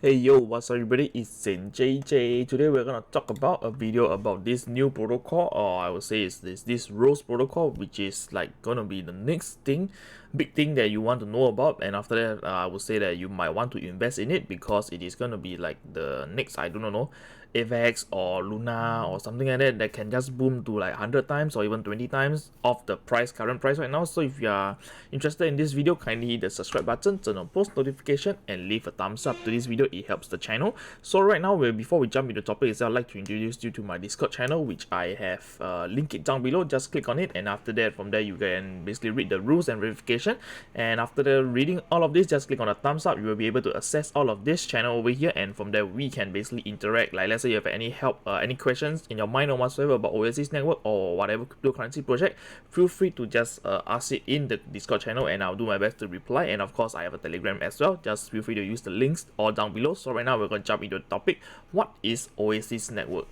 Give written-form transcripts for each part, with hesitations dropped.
Hey yo, what's up everybody, it's JJ. Today we're gonna talk about a video about this new protocol, or I would say it's this ROSE protocol, which is like gonna be the next big thing that you want to know about. And after that, I would say that you might want to invest in it because it is gonna be like the next, I don't know, AVAX or Luna or something like that can just boom to like 100 times or even 20 times of the current price right now. So if you are interested in this video, kindly hit the subscribe button, turn on post notification, and leave a thumbs up to this video. It helps the channel. So right now, before we jump into the topic itself, I'd like to introduce you to my Discord channel, which I have linked it down below. Just click on it, and after that, from there you can basically read the rules and verification. And after the reading all of this, just click on the thumbs up. You will be able to access all of this channel over here, and from there we can basically interact. Like let's say you have any help, any questions in your mind or whatsoever about Oasis Network or whatever cryptocurrency project, feel free to just ask it in the Discord channel, and I'll do my best to reply. And of course, I have a Telegram as well. Just feel free to use the links all down below. So right now we're going to jump into the topic. What is Oasis Network?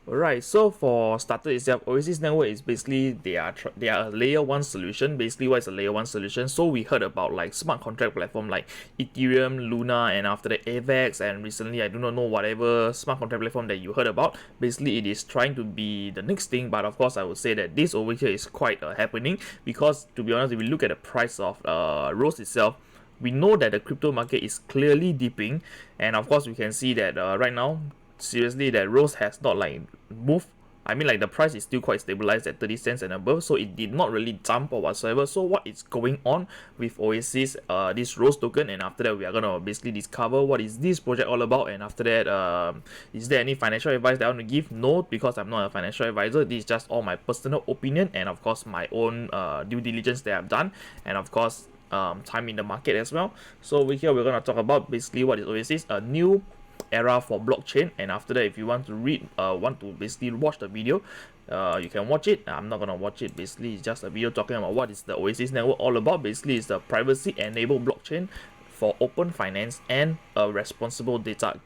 Alright, so for starter itself, Oasis Network is basically they are a layer 1 solution. Basically, what is a layer 1 solution? So we heard about like smart contract platform like Ethereum, Luna, and after that AVAX, and recently I do not know whatever smart contract platform that you heard about. Basically, it is trying to be the next thing, but of course I would say that this over here is quite happening, because to be honest, if we look at the price of ROSE itself, we know that the crypto market is clearly dipping, and of course we can see that right now, seriously, that ROSE has not like moved. I mean, like the price is still quite stabilized at 30 cents and above, so it did not really jump or whatsoever. So what is going on with Oasis, this ROSE token? And after that, we are gonna basically discover what is this project all about. And after that, is there any financial advice that I want to give? No, because I'm not a financial advisor. This is just all my personal opinion, and of course my own due diligence that I've done, and of course time in the market as well. So over here we're gonna talk about basically what is Oasis, a new era for blockchain. And after that, if you want to basically watch the video, you can watch it. I'm not gonna watch it. Basically, it's just a video talking about what is the Oasis network all about. Basically, it's the privacy enabled blockchain for open finance and a responsible data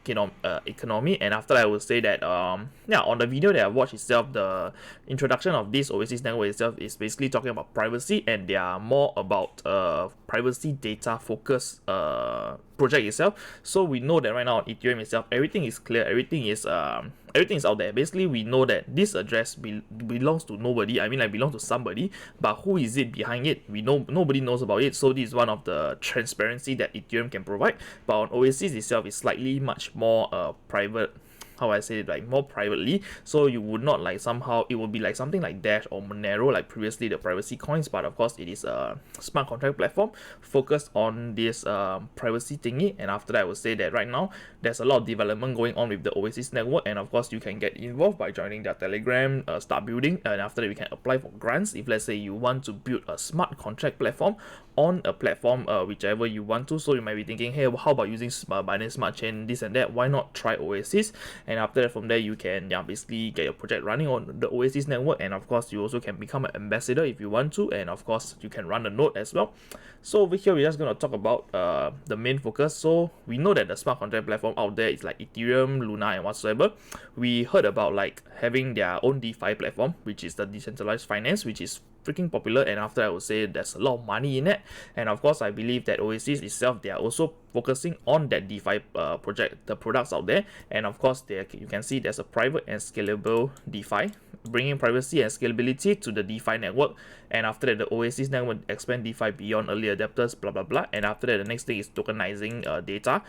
economy. And after that, I would say that yeah, on the video that I watched itself, the introduction of this Oasis network itself is basically talking about privacy, and they are more about privacy data focused project itself. So we know that right now on Ethereum itself, everything is clear, everything is out there. Basically, we know that this address belongs to nobody. I mean, like, belongs to somebody, but who is it behind it? We know nobody knows about it. So this is one of the transparency that Ethereum can provide. But on Oasis itself, is slightly much more private. How I say it, like more privately. So you would not like somehow, it would be like something like Dash or Monero, like previously the privacy coins. But of course, it is a smart contract platform focused on this privacy thingy. And after that, I would say that right now there's a lot of development going on with the Oasis network, and of course you can get involved by joining their Telegram, start building, and after that we can apply for grants if let's say you want to build a smart contract platform on a platform, whichever you want to. So you might be thinking, hey, how about using Binance Smart Chain, this and that? Why not try Oasis? And after that, from there you can basically get your project running on the Oasis network. And of course, you also can become an ambassador if you want to, and of course you can run a node as well. So over here, we're just going to talk about the main focus. So we know that the smart contract platform out there is like Ethereum, Luna, and whatsoever. We heard about like having their own DeFi platform, which is the decentralized finance, which is freaking popular. And after, I would say there's a lot of money in it. And of course, I believe that Oasis itself, they are also focusing on that DeFi project, the products out there. And of course, you can see there's a private and scalable DeFi, bringing privacy and scalability to the DeFi network. And after that, the Oasis network expand DeFi beyond early adapters, blah blah blah. And after that, the next thing is tokenizing data.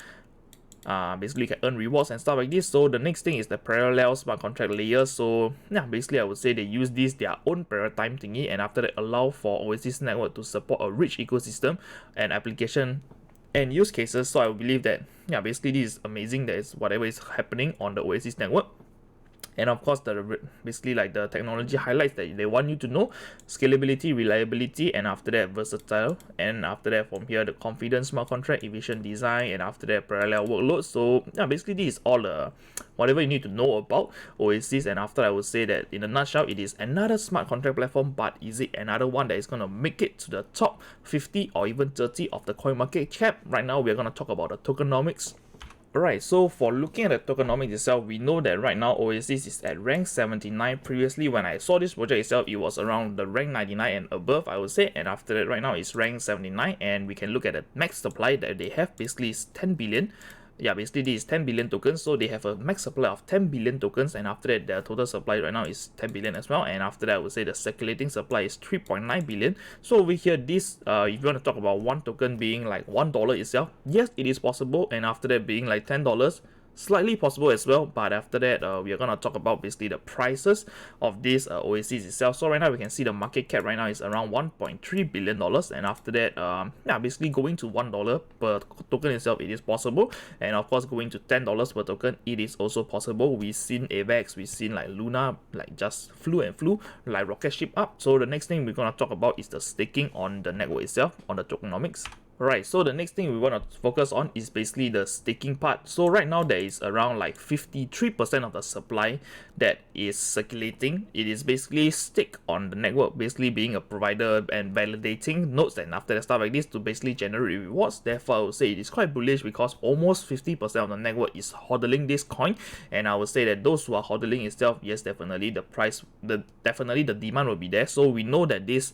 Basically you can earn rewards and stuff like this. So the next thing is the parallel smart contract layer. So yeah, basically I would say they use their own paradigm thingy, and after that allow for Oasis network to support a rich ecosystem and application and use cases. So I believe that yeah, basically this is amazing. That is whatever is happening on the Oasis network. And of course, basically like the technology highlights that they want you to know: scalability, reliability, and after that versatile. And after that, from here, the confidence smart contract, efficient design, and after that parallel workload. So yeah, basically this is all the whatever you need to know about Oasis. And after, I would say that in a nutshell, it is another smart contract platform, but is it another one that is going to make it to the top 50 or even 30 of the coin market cap? Right now, we're going to talk about the tokenomics. Alright, so for looking at the tokenomics itself, we know that right now Oasis is at rank 79. Previously, when I saw this project itself, it was around the rank 99 and above, I would say. And after that, right now it's rank 79, and we can look at the max supply that they have. Basically, is 10 billion. yeah, basically this is 10 billion tokens, so they have a max supply of 10 billion tokens, and after that their total supply right now is 10 billion as well, and after that I would say the circulating supply is 3.9 billion. So over here, this if you want to talk about one token being like $1 itself, yes, it is possible, and after that being like $10, slightly possible as well. But after that, we are gonna talk about basically the prices of this Oasis itself. So right now we can see the market cap right now is around $1.3 billion, and after that, yeah, basically going to $1 per token itself, it is possible, and of course going to $10 per token, it is also possible. We've seen AVAX, we've seen like Luna, like just flew like rocket ship up. So the next thing we're gonna talk about is the staking on the network itself, on the tokenomics. Right, so the next thing we want to focus on is basically the staking part. So right now there is around like 53% of the supply that is circulating. It is basically stake on the network, basically being a provider and validating nodes, and after that stuff like this to basically generate rewards. Therefore, I would say it is quite bullish because almost 50% of the network is hodling this coin, and I would say that those who are hodling itself, yes, definitely the price, definitely the demand will be there. So we know that this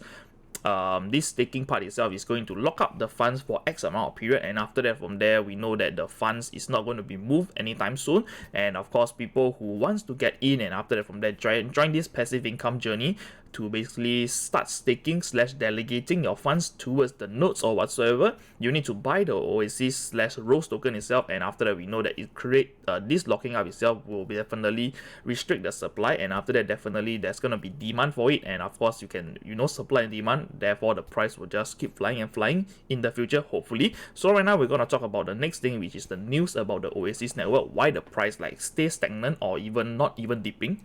staking part itself is going to lock up the funds for X amount of period, and after that from there we know that the funds is not going to be moved anytime soon. And of course, people who wants to get in and after that from there join this passive income journey to basically start staking slash delegating your funds towards the nodes or whatsoever, you need to buy the Oasis slash ROSE token itself, and after that we know that it create this locking up itself will be definitely restrict the supply, and after that definitely there's gonna be demand for it, and of course you can, you know, supply and demand, therefore the price will just keep flying and flying in the future, hopefully. So right now we're gonna talk about the next thing, which is the news about the Oasis network, why the price like stays stagnant or even not even dipping.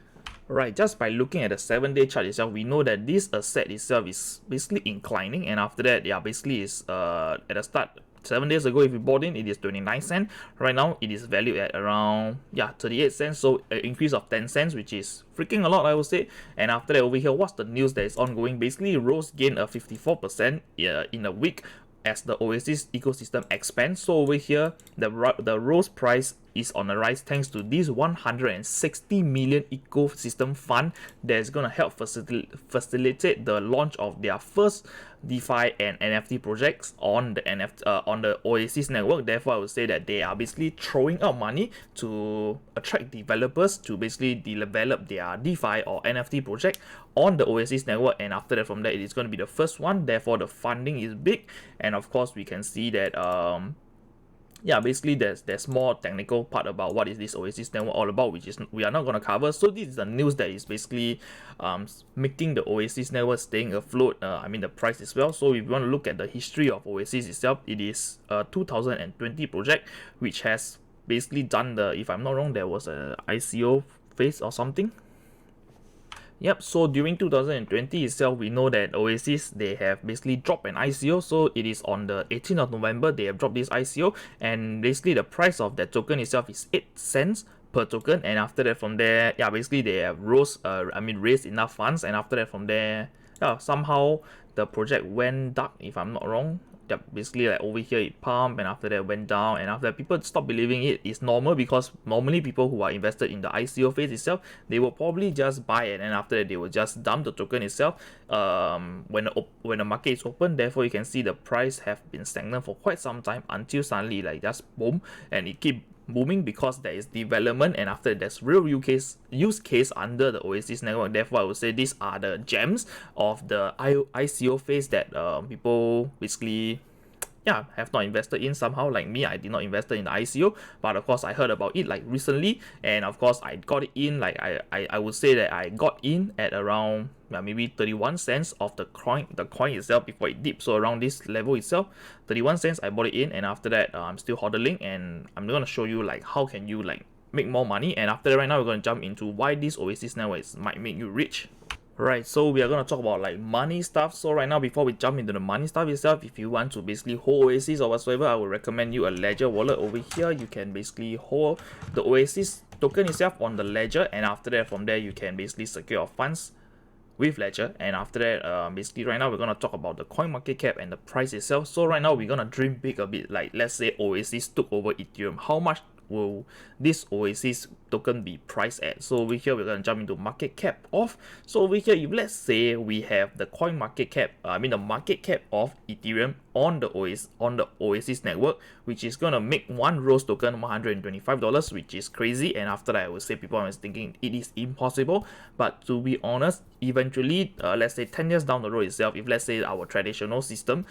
Right, just by looking at the 7-day chart itself, we know that this asset itself is basically inclining, and after that, yeah, basically is at the start 7 days ago, if you bought in, it is 29 cents. Right now it is valued at around 38 cents, so an increase of 10 cents, which is freaking a lot, I would say. And after that, over here, what's the news that is ongoing? Basically, ROSE gained a 54% in a week as the Oasis ecosystem expands. So over here, the ROSE price is on the rise thanks to this 160 million ecosystem fund that is going to help facilitate the launch of their first DeFi and NFT projects on the Oasis network. Therefore, I would say that they are basically throwing out money to attract developers to basically develop their DeFi or NFT project on the Oasis network, and after that from there it is going to be the first one. Therefore, the funding is big, and of course we can see that yeah, basically there's more technical part about what is this Oasis network all about, which is we are not going to cover. So this is the news that is basically making the Oasis network staying afloat, I mean the price as well. So if you want to look at the history of Oasis itself, it is a 2020 project which has basically done the, if I'm not wrong, there was a ICO phase or something. Yep, so during 2020 itself, we know that Oasis, they have basically dropped an ICO. So it is on the 18th of November, they have dropped this ICO, and basically the price of that token itself is 8 cents per token. And after that from there, yeah, basically they have raised enough funds, and after that from there, yeah, somehow the project went dark, if I'm not wrong. Yep, basically like over here it pumped, and after that went down, and after that people stopped believing it. It's normal because normally people who are invested in the ICO phase itself, they will probably just buy it, and after that they will just dump the token itself when the market is open. Therefore, you can see the price have been stagnant for quite some time until suddenly like just boom, and it keep booming because there is development, and after that, there's real use case under the Oasis network. Therefore, I would say these are the gems of the ICO phase that people basically have not invested in. Somehow, like me, I did not invest in the ICO, but of course I heard about it like recently, and of course I got it in. Like I would say that I got in at around maybe 31 cents of the coin itself before it dipped. So around this level itself, 31 cents, I bought it in, and after that I'm still hodling, and I'm gonna show you like how can you like make more money. And after that, right now we're gonna jump into why this Oasis network might make you rich. Right, so we are going to talk about like money stuff. So right now, before we jump into the money stuff itself, if you want to basically hold Oasis or whatsoever, I would recommend you a Ledger wallet. Over here, you can basically hold the Oasis token itself on the Ledger, and after that, from there, you can basically secure your funds with Ledger. And after that, basically right now we're going to talk about the coin market cap and the price itself. So right now we're going to dream big a bit. Like let's say Oasis took over Ethereum, how much will this Oasis token be priced at. So over here we're going to jump into market cap of. So over here, if let's say we have the coin market cap, the market cap of Ethereum on the Oasis network, which is gonna make one ROSE token $125, which is crazy. And after that, I would say people are thinking it is impossible. But to be honest, eventually, let's say 10 years down the road itself, if let's say our traditional system,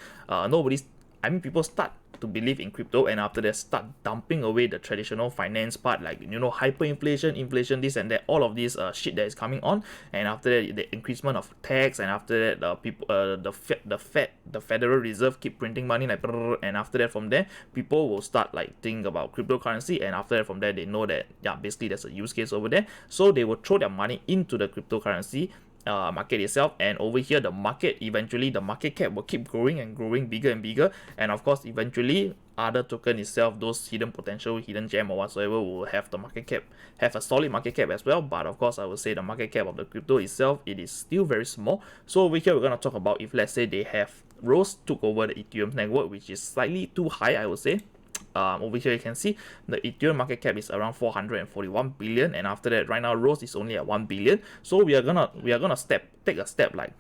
people start to believe in crypto, and after that start dumping away the traditional finance part, like hyperinflation, inflation, this and that, all of this shit that is coming on, and after that the increasement of tax, and after that the Federal Reserve keep printing money like, and after that from there people will start like think about cryptocurrency, and after that from there they know that basically there's a use case over there, so they will throw their money into the cryptocurrency market itself. And over here the market, eventually the market cap will keep growing and growing bigger and bigger, and of course eventually other token itself, those hidden potential, hidden gem or whatsoever, will have the market cap, have a solid market cap as well. But of course I would say the market cap of the crypto itself, it is still very small. So over here we're going to talk about if let's say they have ROSE took over the Ethereum network, which is slightly too high, I would say. Over here you can see the Ethereum market cap is around 441 billion, and after that right now ROSE is only at 1 billion. So we are gonna take a step like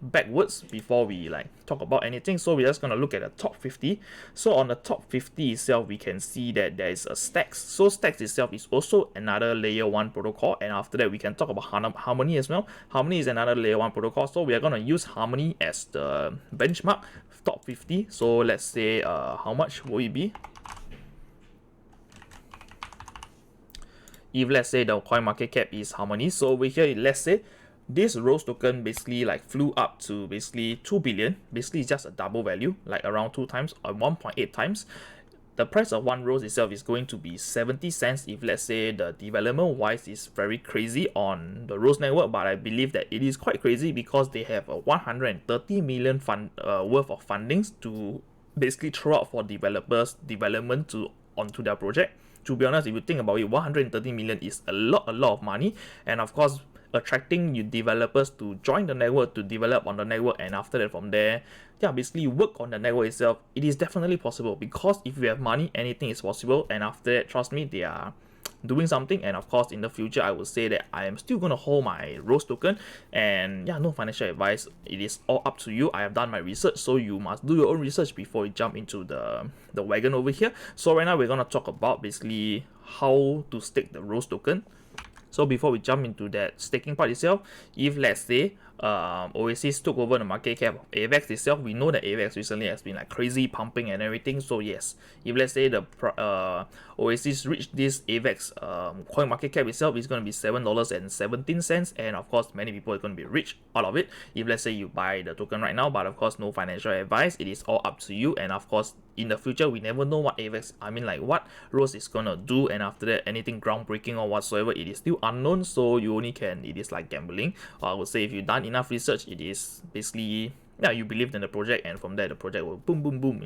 backwards before we like talk about anything. So we're just gonna look at the top 50. So on the top 50 itself, we can see that there is a Stacks. So Stacks itself is also another layer 1 protocol, and after that we can talk about Harmony as well. Harmony is another layer 1 protocol, so we are gonna use Harmony as the benchmark top 50. So let's say how much will it be if let's say the coin market cap is Harmony. So over here, let's say this ROSE token basically like flew up to basically 2 billion. Basically it's just a double value, like around 2 times or 1.8 times. The price of one ROSE itself is going to be 70 cents if let's say the development wise is very crazy on the ROSE network. But I believe that it is quite crazy because they have a 130 million worth of fundings to basically throw out for developers development onto their project. To be honest, if you think about it, 130 million is a lot of money, and of course attracting you developers to join the network, to develop on the network, and after that from there basically work on the network itself, it is definitely possible. Because if you have money, anything is possible. And after that, trust me, they are doing something. And of course in the future I would say that I am still going to hold my ROSE token, and no financial advice, it is all up to you. I have done my research, so you must do your own research before you jump into the wagon over here. So right now we're going to talk about basically how to stake the ROSE token. So before we jump into that staking part itself, if let's say Oasis took over the market cap of AVAX itself, we know that AVAX recently has been like crazy pumping and everything. So yes, if let's say the Oasis reached this AVAX coin market cap itself, is going to be $7.17, and of course many people are going to be rich out of it if let's say you buy the token right now. But of course no financial advice, it is all up to you. And of course in the future we never know what AVAX, what ROSE is gonna do, and after that anything groundbreaking or whatsoever, it is still unknown. So you only can, it is like gambling. Or I would say if you've done enough research, it is basically you believed in the project, and from there the project will boom boom boom.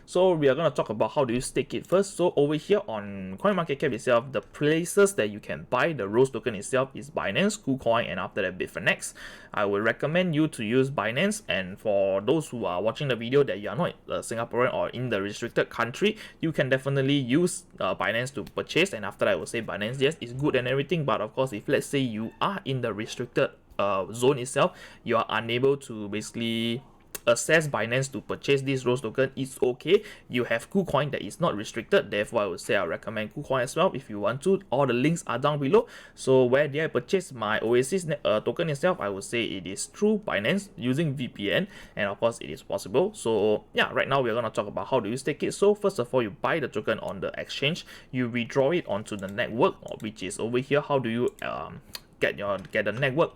So we are going to talk about how do you stake it first. So over here on CoinMarketCap itself, the places that you can buy the ROSE token itself is Binance, KuCoin, and after that Bitfinex. I would recommend you to use Binance, and for those who are watching the video that you are not a Singaporean or in the restricted country, you can definitely use Binance to purchase. And after that, I would say Binance, yes, is good and everything, but of course if let's say you are in the restricted zone itself, you are unable to basically access Binance to purchase this ROSE token, it's okay. You have KuCoin that is not restricted, therefore I would say I recommend KuCoin as well if you want to. All the links are down below. So where did I purchase my Oasis token itself? I would say it is through Binance using VPN, and of course it is possible. So right now we're going to talk about how do you stake it. So first of all, you buy the token on the exchange, you withdraw it onto the network, which is over here. How do you get the network,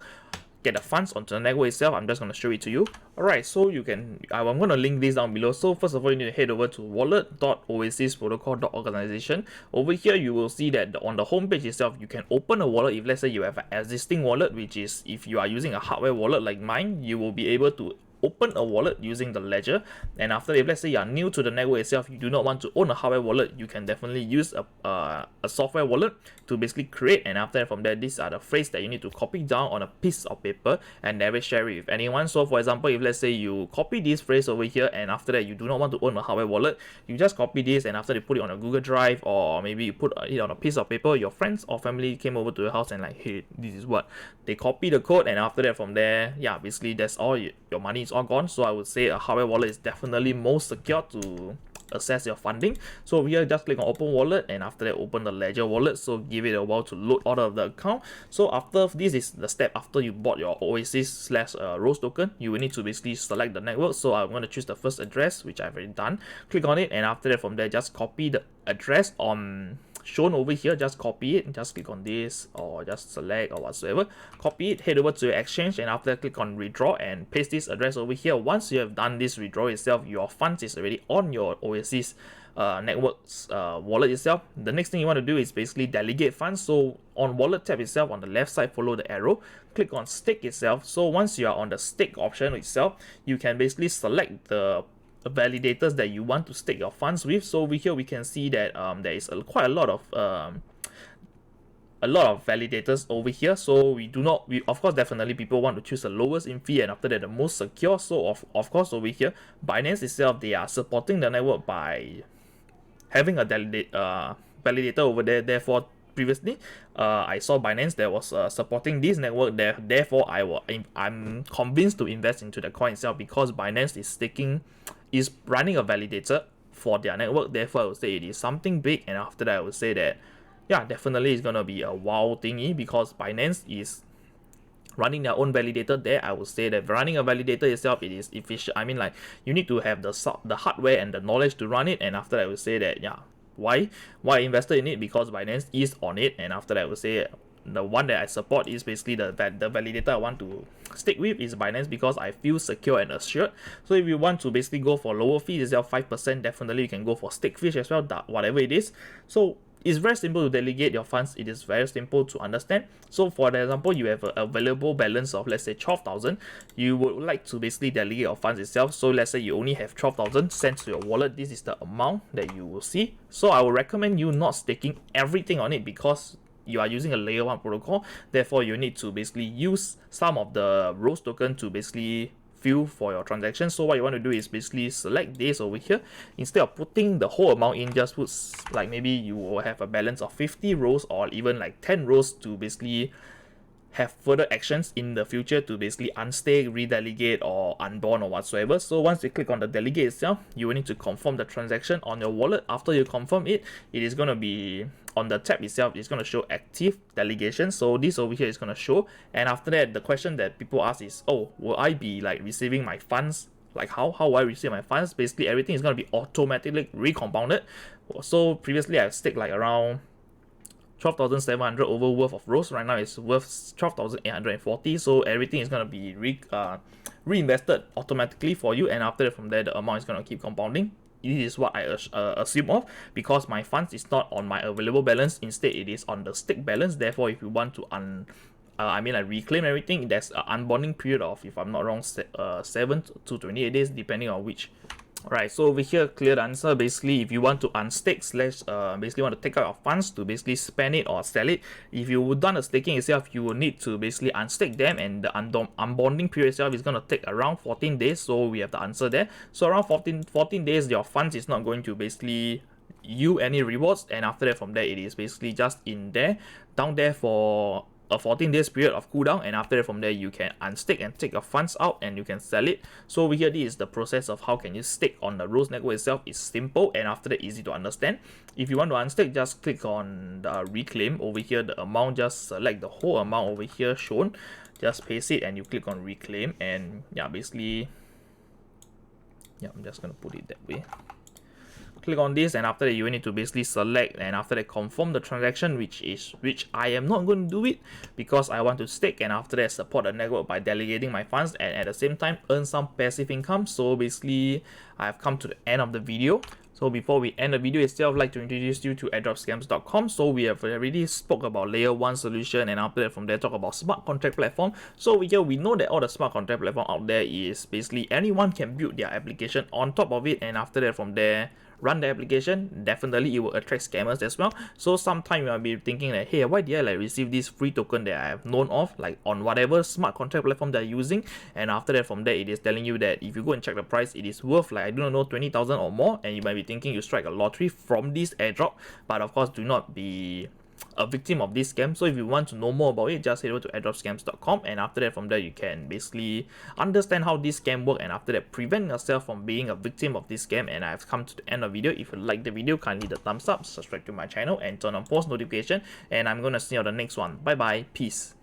get the funds onto the network itself? I'm just going to show it to you. Alright, so you can, I'm going to link this down below. So first of all, you need to head over to wallet.oasisprotocol.organization. Over here you will see that on the home page itself, you can open a wallet. If let's say you have an existing wallet, which is if you are using a hardware wallet like mine, you will be able to open a wallet using the ledger. And after, if let's say you are new to the network itself, you do not want to own a hardware wallet, you can definitely use a software wallet to basically create. And after, from there, these are the phrase that you need to copy down on a piece of paper and never share it with anyone. So for example, if let's say you copy this phrase over here, and after that you do not want to own a hardware wallet, you just copy this, and after they put it on a Google Drive, or maybe you put it on a piece of paper. Your friends or family came over to your house and like, hey, this is what they copy the code, and after that, from there, yeah, basically that's all. Your money is all gone. So I would say a hardware wallet is definitely most secure to access your funding. So over here, just click on open wallet, and after that, open the ledger wallet. So give it a while to load out of the account. So after this is the step after you bought your Oasis / ROSE token, you will need to basically select the network. So I'm going to choose the first address, which I've already done. Click on it, and after that, from there, just copy the address on shown over here. Just copy it, just click on this, or just select or whatsoever, copy it, head over to your exchange, and after click on withdraw and paste this address over here. Once you have done this withdrawal itself, your funds is already on your Oasis networks wallet itself. The next thing you want to do is basically delegate funds. So on wallet tab itself, on the left side, follow the arrow, click on stake itself. So once you are on the stake option itself, you can basically select the validators that you want to stake your funds with. So over here we can see that there is quite a lot of validators over here. So we of course definitely people want to choose the lowest in fee, and after that the most secure. So of course over here Binance itself, they are supporting the network by having a validator over there. Therefore previously I saw Binance that was supporting this network there. Therefore I'm convinced to invest into the coin itself, because Binance is running a validator for their network. Therefore I would say it is something big. And after that I would say that, yeah, definitely it's gonna be a wow thingy, because Binance is running their own validator there. I would say that running a validator itself, it is efficient. I mean, like, you need to have the hardware and the knowledge to run it. And after that I would say that, yeah, why I invested in it, because Binance is on it. And after that I would say the one that I support is basically the validator I want to stick with is Binance, because I feel secure and assured. So if you want to basically go for lower fees, it's 5%, definitely you can go for Stakefish as well, whatever it is. So it's very simple to delegate your funds. It is very simple to understand. So for example, you have a available balance of, let's say, 12,000. You would like to basically delegate your funds itself. So let's say you only have 12,000 sent to your wallet. This is the amount that you will see. So I would recommend you not staking everything on it, because you are using a layer 1 protocol. Therefore you need to basically use some of the ROSE token to basically fill for your transaction. So what you want to do is basically select this over here. Instead of putting the whole amount in, just put, like, maybe you will have a balance of 50 ROSE or even like 10 ROSE to basically have further actions in the future to basically unstake, redelegate, or unbond or whatsoever. So once you click on the delegate itself, you will need to confirm the transaction on your wallet. After you confirm it, it is going to be on the tab itself, it's going to show active delegation. So this over here is going to show. And after that, the question that people ask is, oh, will I be like receiving my funds? Like how will I receive my funds? Basically everything is going to be automatically recompounded. So previously I've staked like around 12,700 over worth of ROSE. Right now it's worth 12,840. So everything is going to be reinvested automatically for you, and after that, from there the amount is going to keep compounding. This is what I assume of, because my funds is not on my available balance. Instead it is on the stake balance. Therefore if you want to reclaim everything, there's an unbonding period of, if I'm not wrong, 7 to 28 days depending on which. Alright, so over here, clear the answer. Basically, if you want to unstake basically want to take out your funds to basically spend it or sell it, if you done the staking itself, you will need to basically unstake them, and the unbonding period itself is going to take around 14 days. So we have the answer there. So around 14 days, your funds is not going to basically you any rewards, and after that, from there, it is basically just down there for a 14 days period of cooldown, and after that, from there you can unstake and take your funds out and you can sell it. So over here, this is the process of how can you stake on the ROSE network itself. Is simple, and after that, easy to understand. If you want to unstake, just click on the reclaim over here, the amount, just select the whole amount over here shown, just paste it and you click on reclaim, and yeah, basically, yeah, I'm just gonna put it that way. Click on this, and after that you need to basically select, and after that confirm the transaction, which I am not going to do it because I want to stake, and after that support the network by delegating my funds, and at the same time earn some passive income. So basically I have come to the end of the video. So before we end the video itself, I'd like to introduce you to airdropscams.com. So we have already spoke about layer 1 solution, and after that from there talk about smart contract platform. So here we know that all the smart contract platform out there is basically anyone can build their application on top of it, and after that from there run the application. Definitely it will attract scammers as well. So sometime you might be thinking that, hey, why did I like receive this free token that I have known of, like on whatever smart contract platform they're using, and after that from there it is telling you that if you go and check the price, it is worth like, I don't know, 20,000 or more, and you might be thinking you strike a lottery from this airdrop. But of course, do not be a victim of this scam. So if you want to know more about it, just head over to airdropscams.com, and after that from there you can basically understand how this scam work, and after that prevent yourself from being a victim of this scam. And I've come to the end of the video. If you like the video, kindly hit the thumbs up, subscribe to my channel, and turn on post notification, and I'm gonna see you on the next one. Bye bye, peace.